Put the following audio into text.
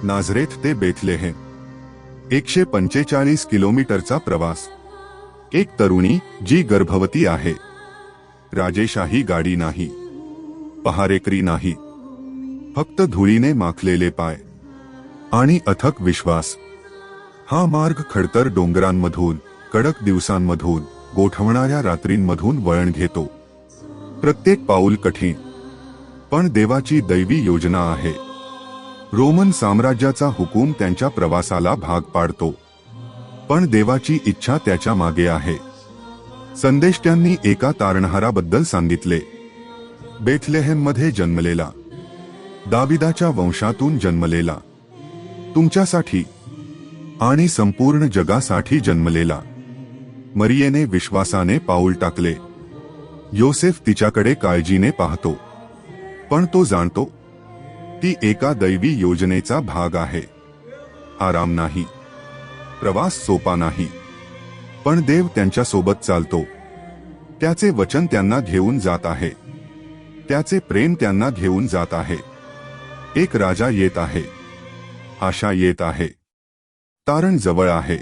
Nazareth ते Bethlehem 145 किलोमीटरचा प्रवास। एक तरुणी जी गर्भवती आहे। राजेशाही गाडी नाही, पहारेकरी नाही, फक्त धुळीने माखलेले पाय आणि अथक विश्वास। हा मार्ग खडतर डोंगरांमधून, कडक दिवसांमधून, गोठवणाऱ्या रात्रींमधून वळण घेतो। प्रत्येक पाऊल कठीण, पण देवाची दैवी योजना आहे। रोमन साम्राज्याचा हुकूम त्यांच्या प्रवासाला भाग पाडतो, पण देवाची इच्छा त्याच्या मागे आहे। संदेष्ट्यांनी एका तारणहाराबद्दल सांगितले, बेथलेहेममध्ये जन्मलेला, दाविदाच्या वंशातून जन्मलेला, तुमच्यासाठी आणि संपूर्ण जगासाठी जन्मलेला। मरियेने विश्वासाने पाऊल टाकले। योसेफ तिच्याकडे काळजीने पाहतो, पण तो जाणतो ती एका दैवी योजनेचा भाग आहे। आराम नाही, प्रवास सोपा नाही, पण देव त्यांच्यासोबत चालतो। त्याचे वचन त्यांना घेऊन जात आहे, त्याचे प्रेम त्यांना घेऊन जात आहे। एक राजा येत आहे, आशा येत आहे, तारण जवळ आहे।